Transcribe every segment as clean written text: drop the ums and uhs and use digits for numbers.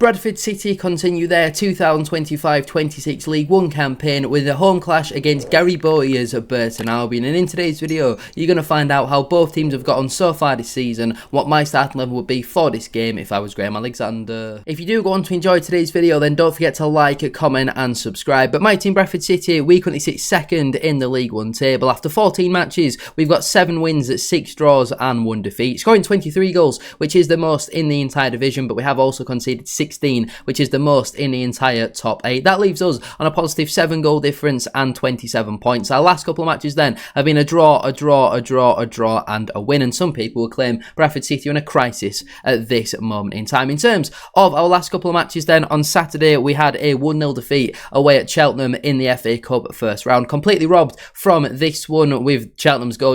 Bradford City continue their 2025-26 League One campaign with a home clash against Gary Bowyer's Burton Albion, and in today's video you're going to find out how both teams have got on so far this season, what my starting level would be for this game if I was Graham Alexander. If you do go on to enjoy today's video, then don't forget to like, comment and subscribe. But my team Bradford City, we currently sit second in the League One table. After 14 matches, we've got 7 wins, 6 draws and 1 defeat, scoring 23 goals, which is the most in the entire division, but we have also conceded 16, which is the most in the entire top 8. That leaves us on a positive 7 goal difference and 27 points. Our last couple of matches then have been a draw, a draw, a draw, a draw and a win, and some people will claim Bradford City are in a crisis at this moment in time. In terms of our last couple of matches then, on Saturday we had a 1-0 defeat away at Cheltenham in the FA Cup first round, completely robbed from this one with Cheltenham's goal.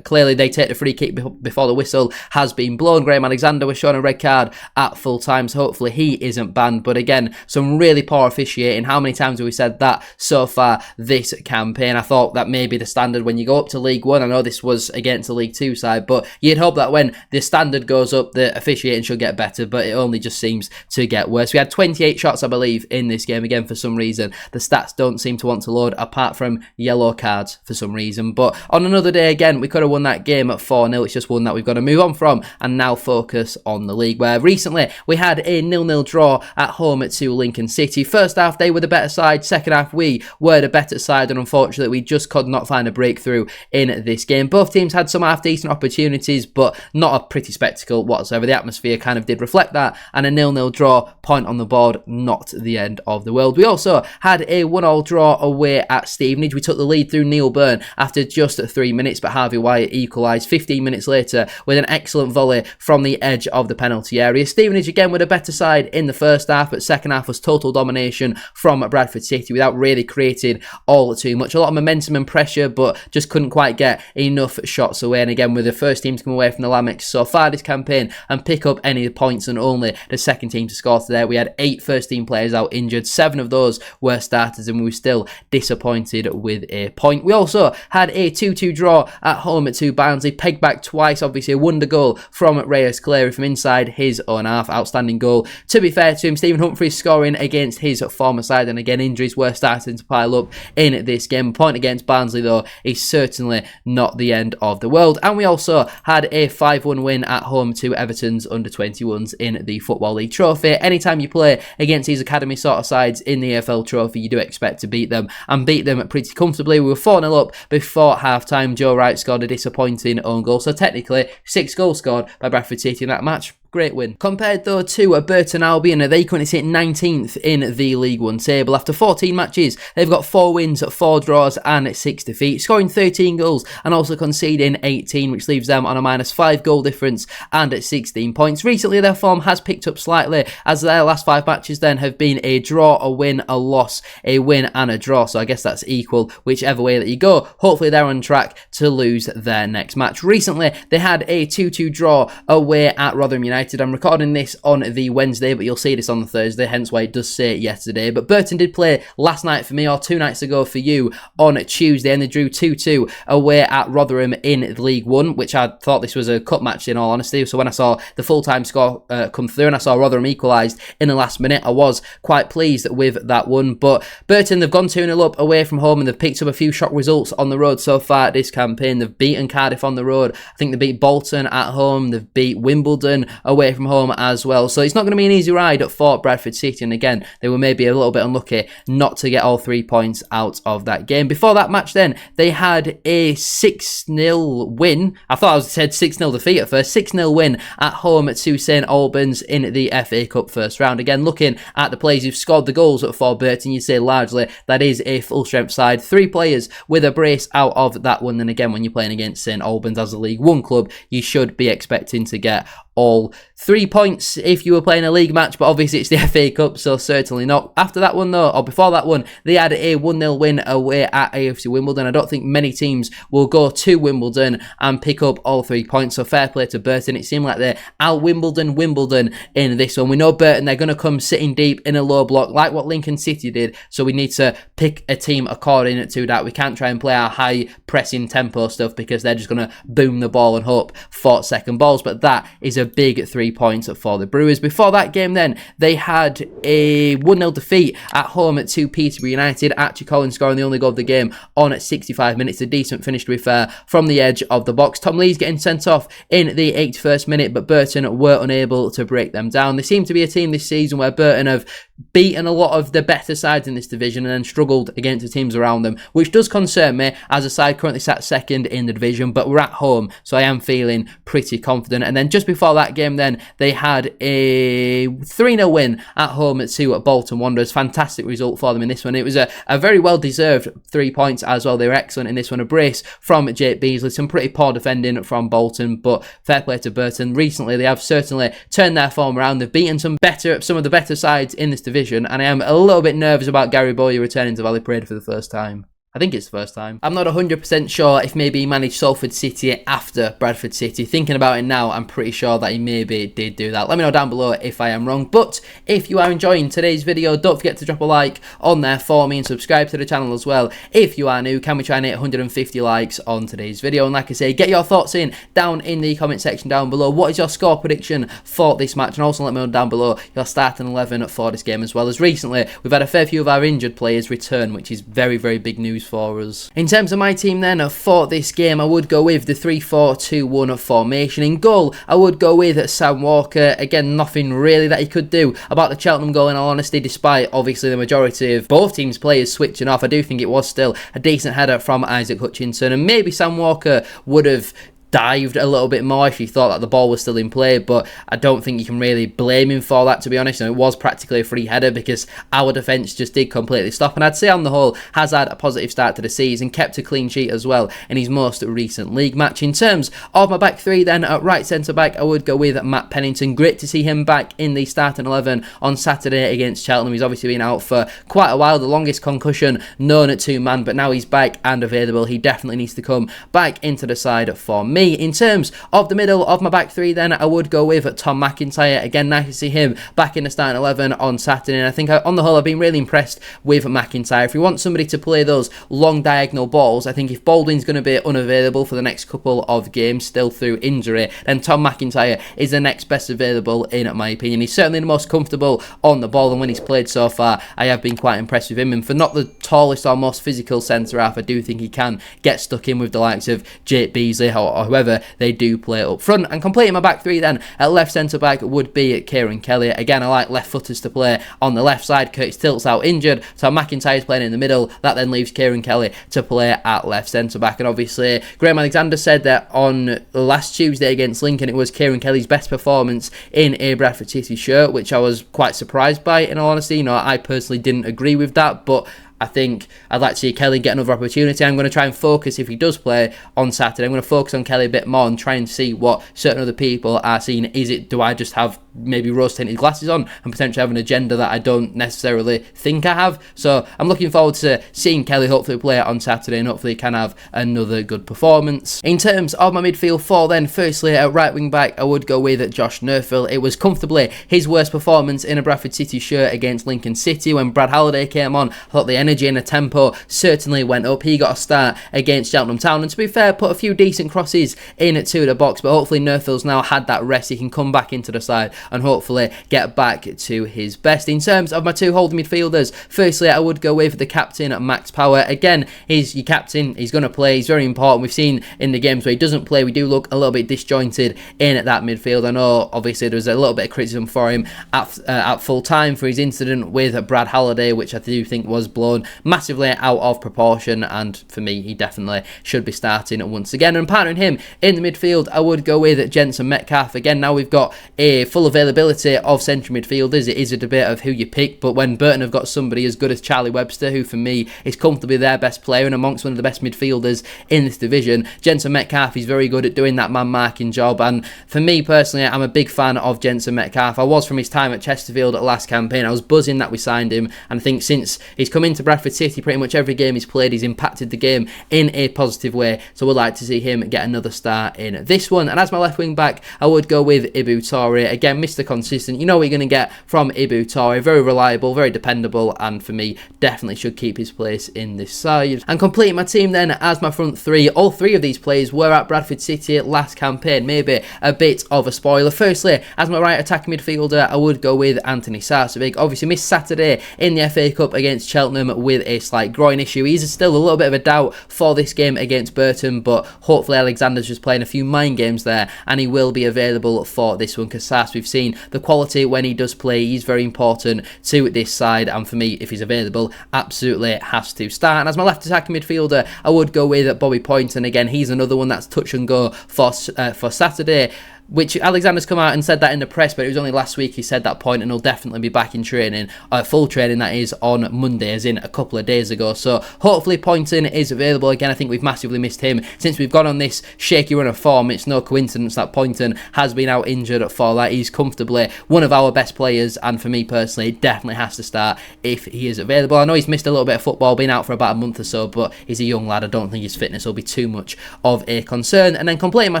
Clearly they take the free kick before the whistle has been blown. Graham Alexander was shown a red card at full time, so hopefully he isn't banned. But again, some really poor officiating. How many times have we said that so far this campaign? I thought that may be the standard when you go up to League One. I know this was against the League Two side, but you'd hope that when the standard goes up, the officiating should get better, but it only just seems to get worse. We had 28 shots, I believe, in this game. Again, for some reason, the stats don't seem to want to load, apart from yellow cards for some reason. But on another day, again, we could have won that game at 4-0. It's just one that we've got to move on from and now focus on the league, where recently we had a 0-0 draw at home to Lincoln City. First half, they were the better side. Second half, we were the better side, and unfortunately, we just could not find a breakthrough in this game. Both teams had some half-decent opportunities, but not a pretty spectacle whatsoever. The atmosphere kind of did reflect that, and a 0-0 draw, point on the board, not the end of the world. We also had a 1-1 draw away at Stevenage. We took the lead through Neil Byrne after just 3 minutes, but Harvey Wyatt equalised 15 minutes later with an excellent volley from the edge of the penalty area. Stevenage again were the better side in the first half, but second half was total domination from Bradford City without really creating all too much. A lot of momentum and pressure, but just couldn't quite get enough shots away. And again, we're the first team to come away from the Lamex so far this campaign and pick up any points, and only the second team to score today. We had 8 first team players out injured. 7 of those were starters, and we were still disappointed with a point. We also had a 2-2 draw at home to Barnsley, pegged back twice. Obviously a wonder goal from Reyes Cleary from inside his own half. Outstanding goal. To be fair to him, Stephen Humphries scoring against his former side, and again injuries were starting to pile up in this game. A point against Barnsley though is certainly not the end of the world. And we also had a 5-1 win at home to Everton's under-21s in the Football League Trophy. Anytime you play against these academy sort of sides in the EFL Trophy, you do expect to beat them, and beat them pretty comfortably. We were 4-0 up before half-time. Joe Wright scored a disappointing own goal, so technically 6 goals scored by Bradford City in that match. Great win. Compared though to Burton Albion, they currently sit 19th in the League One table. After 14 matches, they've got 4 wins, 4 draws and 6 defeats, scoring 13 goals and also conceding 18, which leaves them on a -5 goal difference and at 16 points. Recently, their form has picked up slightly, as their last 5 matches then have been a draw, a win, a loss, a win and a draw. So I guess that's equal whichever way that you go. Hopefully they're on track to lose their next match. Recently, they had a 2-2 draw away at Rotherham United. I'm recording this on the Wednesday, but you'll see this on the Thursday, hence why it does say yesterday. But Burton did play last night for me, or 2 nights ago for you, on Tuesday, and they drew 2-2 away at Rotherham in League One, which I thought this was a cup match in all honesty. So when I saw the full-time score come through and I saw Rotherham equalised in the last minute, I was quite pleased with that one. But Burton, they've gone 2-0 up away from home, and they've picked up a few shock results on the road so far this campaign. They've beaten Cardiff on the road. I think they beat Bolton at home. They've beat Wimbledon away from home as well. So it's not going to be an easy ride for Bradford City, and again, they were maybe a little bit unlucky not to get all 3 points out of that game. Before that match then, they had a 6-0 win. I thought I said 6-0 defeat at first. 6-0 win at home to St Albans in the FA Cup first round. Again, looking at the players who've scored the goals for Burton, you say largely that is a full-strength side. 3 players with a brace out of that one. And again, when you're playing against St Albans as a League One club, you should be expecting to get all 3 points if you were playing a league match, but obviously it's the FA Cup, so certainly not. After that one though, or before that one, they had a 1-0 win away at AFC Wimbledon. I don't think many teams will go to Wimbledon and pick up all 3 points, so fair play to Burton. It seemed like they're out Wimbledon in this one. We know Burton, they're going to come sitting deep in a low block like what Lincoln City did, so we need to pick a team according to that. We can't try and play our high pressing tempo stuff, because they're just going to boom the ball and hope for second balls, but that is a big 3 3 points for the Brewers. Before that game then, they had a 1-0 defeat at home to Peterborough United. Archie Collins scoring the only goal of the game on 65 minutes. A decent finish, to be fair, from the edge of the box. Tom Lee's getting sent off in the 81st minute, but Burton were unable to break them down. They seem to be a team this season where Burton have beaten a lot of the better sides in this division and then struggled against the teams around them, which does concern me as a side currently sat second in the division, but we're at home, so I am feeling pretty confident. And then just before that game then, they had a 3-0 win at home to Bolton Wanderers. Fantastic result for them in this one. It was a very well-deserved 3 points as well. They were excellent in this one. A brace from Jake Beasley, some pretty poor defending from Bolton, but fair play to Burton. Recently, they have certainly turned their form around. They've beaten some of the better sides in this division, and I am a little bit nervous about Gary Bowyer returning to Valley Parade for the first time. I think it's the first time. I'm not 100% sure if maybe he managed Salford City after Bradford City. Thinking about it now, I'm pretty sure that he maybe did do that. Let me know down below if I am wrong. But if you are enjoying today's video, don't forget to drop a like on there for me and subscribe to the channel as well. If you are new, can we try and hit 150 likes on today's video? And like I say, get your thoughts in down in the comment section down below. What is your score prediction for this match? And also let me know down below your starting 11 for this game, as well as recently we've had a fair few of our injured players return, which is very, very big news for us. In terms of my team then for this game, I would go with the 3-4-2-1 formation. In goal, I would go with Sam Walker. Again, nothing really that he could do about the Cheltenham goal, in all honesty, despite obviously the majority of both teams' players switching off. I do think it was still a decent header from Isaac Hutchinson, and maybe Sam Walker would have dived a little bit more if he thought that the ball was still in play, but I don't think you can really blame him for that, to be honest. And it was practically a free header because our defence just did completely stop. And I'd say on the whole, has had a positive start to the season, kept a clean sheet as well in his most recent league match. In terms of my back three then, at right centre back, I would go with Matt Pennington. Great to see him back in the starting 11 on Saturday against Cheltenham. He's obviously been out for quite a while, the longest concussion known to man, but now he's back and available. He definitely needs to come back into the side for me. In terms of the middle of my back three then, I would go with Tom McIntyre. Again, nice to see him back in the starting 11 on Saturday, and I think on the whole I've been really impressed with McIntyre. If you want somebody to play those long diagonal balls, I think if Baldwin's going to be unavailable for the next couple of games still through injury, then Tom McIntyre is the next best available in my opinion. He's certainly the most comfortable on the ball, and when he's played so far I have been quite impressed with him. And for not the tallest or most physical centre half, I do think he can get stuck in with the likes of Jake Beasley or whoever they do play up front. And completing my back three then, at left centre back would be Kieran Kelly. Again, I like left footers to play on the left side. Curtis Tilt's out injured, so McIntyre's playing in the middle. That then leaves Kieran Kelly to play at left centre back. And obviously Graham Alexander said that on last Tuesday against Lincoln it was Kieran Kelly's best performance in a Bradford City shirt, which I was quite surprised by, in all honesty. You know, I personally didn't agree with that, but I think I'd like to see Kelly get another opportunity. I'm going to try and focus, if he does play on Saturday, I'm going to focus on Kelly a bit more and try and see what certain other people are seeing. Do I just have maybe rose-tinted glasses on and potentially have an agenda that I don't necessarily think I have? So I'm looking forward to seeing Kelly hopefully play on Saturday, and hopefully can have another good performance. In terms of my midfield four then, firstly at right wing back I would go with Josh Nerfill. It was comfortably his worst performance in a Bradford City shirt against Lincoln City. When Brad Halliday came on, I thought the energy and the tempo certainly went up. He got a start against Cheltenham Town, and to be fair, put a few decent crosses into the box, but hopefully Nerfill's now had that rest. He can come back into the side and hopefully get back to his best. In terms of my two holding midfielders, firstly I would go with the captain Max Power. Again, he's your captain, he's going to play, he's very important. We've seen in the games where he doesn't play, we do look a little bit disjointed in that midfield. I know obviously there was a little bit of criticism for him at full time for his incident with Brad Halliday, which I do think was blown massively out of proportion, and for me he definitely should be starting once again. And partnering him in the midfield I would go with Jensen Metcalf. Again, now we've got a full availability of central midfielders. It is a debate of who you pick, but when Burton have got somebody as good as Charlie Webster, who for me is comfortably their best player and amongst one of the best midfielders in this division, Jensen Metcalf is very good at doing that man marking job. And for me personally, I'm a big fan of Jensen Metcalf. I was from his time at Chesterfield at last campaign. I was buzzing that we signed him, and I think since he's come into Bradford City, pretty much every game he's played, he's impacted the game in a positive way, so we'd like to see him get another start in this one. And as my left wing back I would go with Ibu Toure. Again, again, Mr. Consistent. You know what you're going to get from Ibu Toure. Very reliable, very dependable, and for me, definitely should keep his place in this side. And completing my team then as my front three, all three of these players were at Bradford City last campaign. Maybe a bit of a spoiler. Firstly, as my right attacking midfielder, I would go with Anthony Sarcevic. Obviously missed Saturday in the FA Cup against Cheltenham with a slight groin issue. He's still a little bit of a doubt for this game against Burton, but hopefully Alexander's just playing a few mind games there and he will be available for this one, because Sars, we've seen the quality when he does play. He's very important to this side, and for me, if he's available, absolutely has to start. And as my left attacking midfielder, I would go with Bobby Poynton. Again, he's another one that's touch and go for Saturday, which Alexander's come out and said that in the press, but it was only last week he said that point, and he'll definitely be back in training, full training that is, on Monday, as in a couple of days ago. So hopefully Poynton is available. Again, I think we've massively missed him since we've gone on this shaky run of form. It's no coincidence that Poynton has been out injured for that. He's comfortably one of our best players, and for me personally, definitely has to start if he is available. I know he's missed a little bit of football, been out for about a month or so, but he's a young lad. I don't think his fitness will be too much of a concern. And then completing my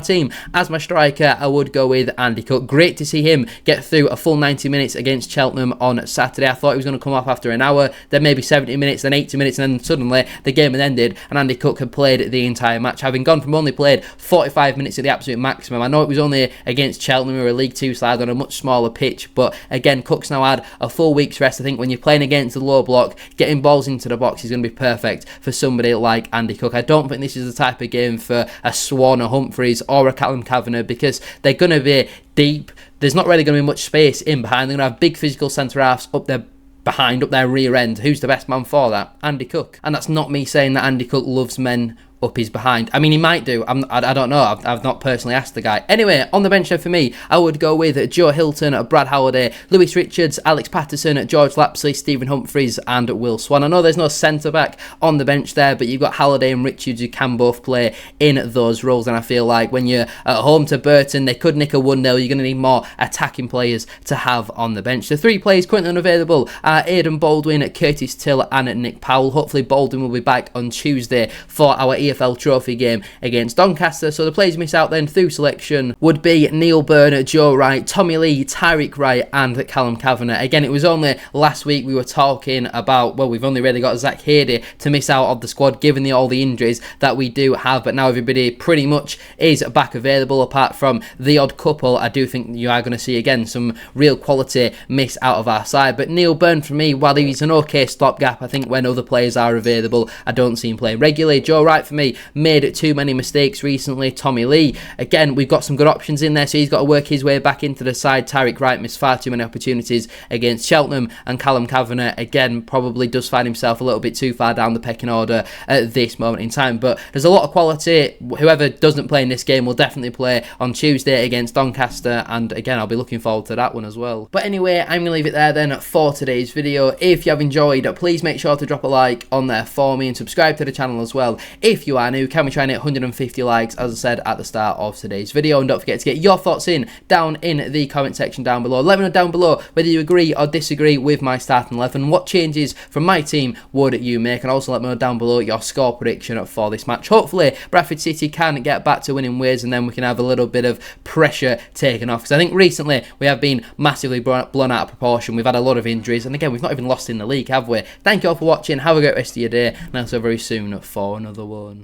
team as my striker, I would go with Andy Cook. Great to see him get through a full 90 minutes against Cheltenham on Saturday. I thought he was going to come off after an hour, then maybe 70 minutes, then 80 minutes, and then suddenly the game had ended and Andy Cook had played the entire match, having gone from only played 45 minutes at the absolute maximum. I know it was only against Cheltenham, who are a League 2 side on a much smaller pitch, but again, Cook's now had a full week's rest. I think when you're playing against the low block, getting balls into the box is going to be perfect for somebody like Andy Cook. I don't think this is the type of game for a Swan, a Humphreys, or a Callum Kavanagh, because they're going to be deep. There's not really going to be much space in behind. They're going to have big physical centre-halves up there behind, up their rear end. Who's the best man for that? Andy Cook. And that's not me saying that Andy Cook loves men up his behind. I mean, he might do. I don't know. I've not personally asked the guy. Anyway, on the bench there for me, I would go with Joe Hilton, Brad Halliday, Lewis Richards, Alex Patterson, George Lapsley, Stephen Humphreys, and Will Swan. I know there's no centre-back on the bench there, but you've got Halliday and Richards who can both play in those roles, and I feel like when you're at home to Burton, they could nick a 1-0. You're going to need more attacking players to have on the bench. The three players currently unavailable are Aidan Baldwin, Curtis Till, and Nick Powell. Hopefully Baldwin will be back on Tuesday for our EFL Trophy game against Doncaster. So the players miss out then through selection would be Neil Byrne, Joe Wright, Tommy Lee, Tyreek Wright, and Callum Kavanagh. Again, it was only last week we were talking about, well, we've only really got Zach Hadey to miss out of the squad given all the injuries that we do have, but now everybody pretty much is back available apart from the odd couple. I do think you are going to see again some real quality miss out of our side, but Neil Byrne for me, while he's an okay stopgap, I think when other players are available, I don't see him playing regularly. Joe Wright for me made too many mistakes recently. Tommy Lee, again, we've got some good options in there, so he's got to work his way back into the side. Tyreek Wright missed far too many opportunities against Cheltenham, and Callum Kavanagh, again, probably does find himself a little bit too far down the pecking order at this moment in time, but there's a lot of quality. Whoever doesn't play in this game will definitely play on Tuesday against Doncaster, and again, I'll be looking forward to that one as well. But anyway, I'm going to leave it there then for today's video. If you have enjoyed, please make sure to drop a like on there for me and subscribe to the channel as well if you are new. Can we try and hit 150 likes, as I said at the start of today's video? And don't forget to get your thoughts in down in the comment section down below. Let me know down below whether you agree or disagree with my starting 11. What changes from my team would you make? And also let me know down below your score prediction for this match. Hopefully Bradford City can get back to winning ways, and then we can have a little bit of pressure taken off, because I think recently we have been massively blown out of proportion. We've had a lot of injuries, and again, we've not even lost in the league, have we? Thank you all for watching. Have a great rest of your day, and I'll see you very soon for another one.